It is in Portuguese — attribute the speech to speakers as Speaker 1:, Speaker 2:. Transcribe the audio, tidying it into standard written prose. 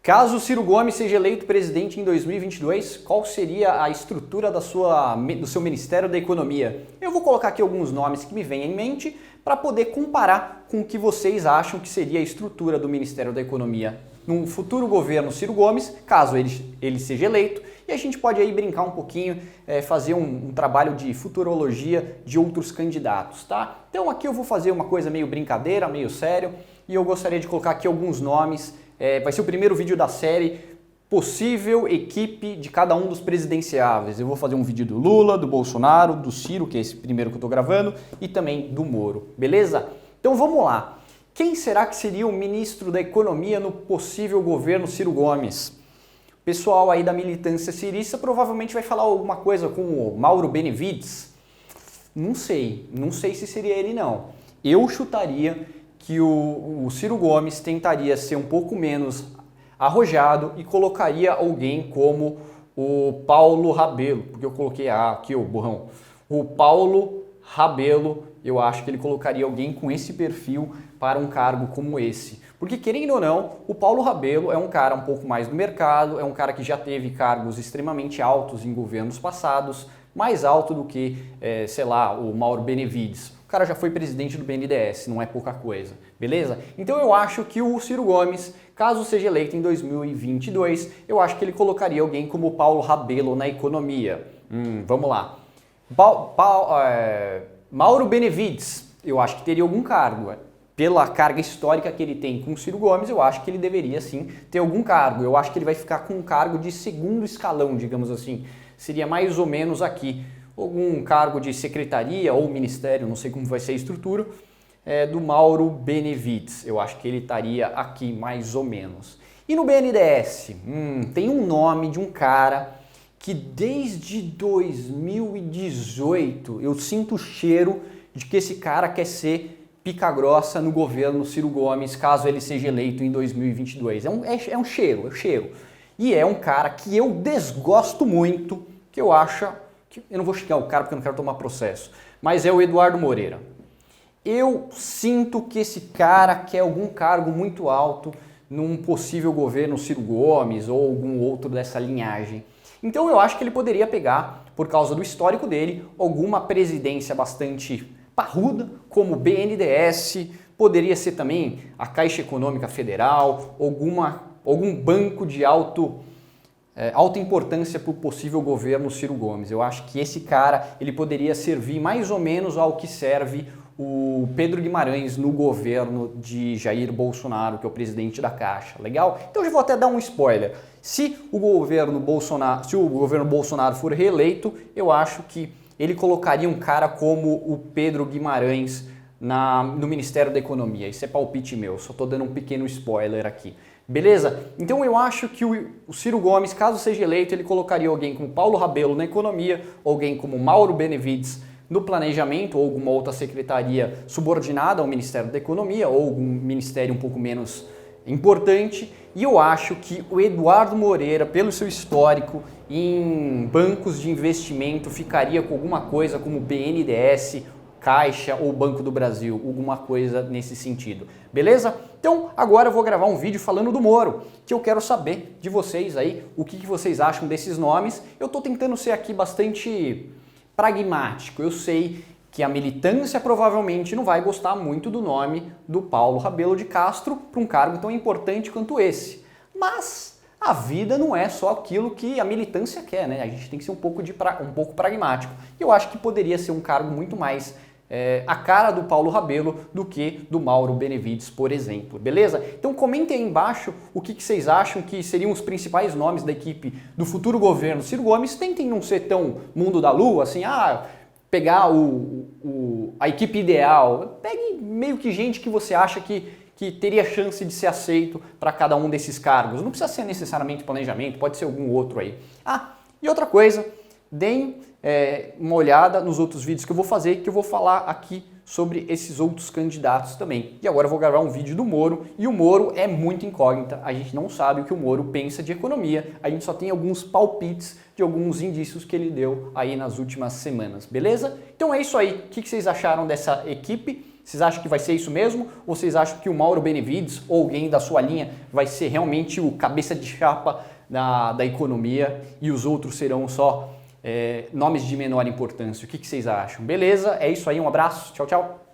Speaker 1: Caso Ciro Gomes seja eleito presidente em 2022, qual seria a estrutura do seu Ministério da Economia? Eu vou colocar aqui alguns nomes que me vêm em mente para poder comparar com o que vocês acham que seria a estrutura do Ministério da Economia num futuro governo Ciro Gomes, caso ele seja eleito, e a gente pode aí brincar um pouquinho, fazer um trabalho de futurologia de outros candidatos, tá? Então aqui eu vou fazer uma coisa meio brincadeira, meio sério, e eu gostaria de colocar aqui alguns nomes. Vai ser o primeiro vídeo da série possível equipe de cada um dos presidenciáveis. Eu vou fazer um vídeo do Lula, do Bolsonaro, do Ciro, que é esse primeiro que eu estou gravando, e também do Moro, beleza? Então vamos lá. Quem será que seria o ministro da Economia no possível governo Ciro Gomes? O pessoal aí da militância cirista provavelmente vai falar alguma coisa com o Mauro Benevides. Não sei se seria ele não. Eu chutaria que o Ciro Gomes tentaria ser um pouco menos arrojado e colocaria alguém como o Paulo Rabelo, porque eu coloquei aqui o burrão. O Paulo Rabelo, eu acho que ele colocaria alguém com esse perfil para um cargo como esse. Porque, querendo ou não, o Paulo Rabelo é um cara um pouco mais do mercado, é um cara que já teve cargos extremamente altos em governos passados, mais alto do que, sei lá, o Mauro Benevides. O cara já foi presidente do BNDES, não é pouca coisa, beleza? Então eu acho que o Ciro Gomes, caso seja eleito em 2022, eu acho que ele colocaria alguém como o Paulo Rabelo na economia. Vamos lá. Mauro Benevides, eu acho que teria algum cargo. Pela carga histórica que ele tem com o Ciro Gomes, eu acho que ele deveria sim ter algum cargo. Eu acho que ele vai ficar com um cargo de segundo escalão, digamos assim. Seria mais ou menos aqui. Algum cargo de secretaria ou ministério, não sei como vai ser a estrutura, do Mauro Benevides. Eu acho que ele estaria aqui mais ou menos. E no BNDES, tem um nome de um cara que desde 2018 eu sinto o cheiro de que esse cara quer ser pica grossa no governo Ciro Gomes, caso ele seja eleito em 2022. É um cheiro. E é um cara que eu desgosto muito, que eu acho... Eu não vou xingar o cara porque eu não quero tomar processo, mas é o Eduardo Moreira. Eu sinto que esse cara quer algum cargo muito alto num possível governo Ciro Gomes ou algum outro dessa linhagem. Então eu acho que ele poderia pegar, por causa do histórico dele, alguma presidência bastante parruda, como o BNDES, poderia ser também a Caixa Econômica Federal, algum banco de alta importância para o possível governo Ciro Gomes. Eu acho que esse cara ele poderia servir mais ou menos ao que serve o Pedro Guimarães no governo de Jair Bolsonaro, que é o presidente da Caixa. Legal? Então eu já vou até dar um spoiler. Se o governo Bolsonaro for reeleito, eu acho que ele colocaria um cara como o Pedro Guimarães no Ministério da Economia. Isso é palpite meu, só estou dando um pequeno spoiler aqui. Beleza? Então eu acho que o Ciro Gomes, caso seja eleito, ele colocaria alguém como Paulo Rabelo na economia, alguém como Mauro Benevides no planejamento, ou alguma outra secretaria subordinada ao Ministério da Economia, ou algum ministério um pouco menos importante. E eu acho que o Eduardo Moreira, pelo seu histórico em bancos de investimento, ficaria com alguma coisa como BNDES, Caixa ou Banco do Brasil, alguma coisa nesse sentido. Beleza? Então agora eu vou gravar um vídeo falando do Moro, que eu quero saber de vocês aí, o que vocês acham desses nomes. Eu estou tentando ser aqui bastante pragmático. Eu sei que a militância provavelmente não vai gostar muito do nome do Paulo Rabelo de Castro para um cargo tão importante quanto esse. Mas a vida não é só aquilo que a militância quer, né? A gente tem que ser um pouco pragmático. E eu acho que poderia ser um cargo muito mais a cara do Paulo Rabelo do que do Mauro Benevides, por exemplo. Beleza? Então comentem aí embaixo o que vocês acham que seriam os principais nomes da equipe do futuro governo Ciro Gomes. Tentem não ser tão mundo da lua, assim, pegar a equipe ideal. Pegue meio que gente que você acha que teria chance de ser aceito para cada um desses cargos. Não precisa ser necessariamente planejamento, pode ser algum outro aí. E outra coisa, deem uma olhada nos outros vídeos que eu vou fazer, que eu vou falar aqui sobre esses outros candidatos também. E agora eu vou gravar um vídeo do Moro, e o Moro é muito incógnita, a gente não sabe o que o Moro pensa de economia, a gente só tem alguns palpites de alguns indícios que ele deu aí nas últimas semanas, beleza? Então é isso aí, o que vocês acharam dessa equipe? Vocês acham que vai ser isso mesmo? Ou vocês acham que o Mauro Benevides ou alguém da sua linha vai ser realmente o cabeça de chapa da economia e os outros serão só nomes de menor importância? O que vocês acham? Beleza? É isso aí, um abraço, tchau, tchau.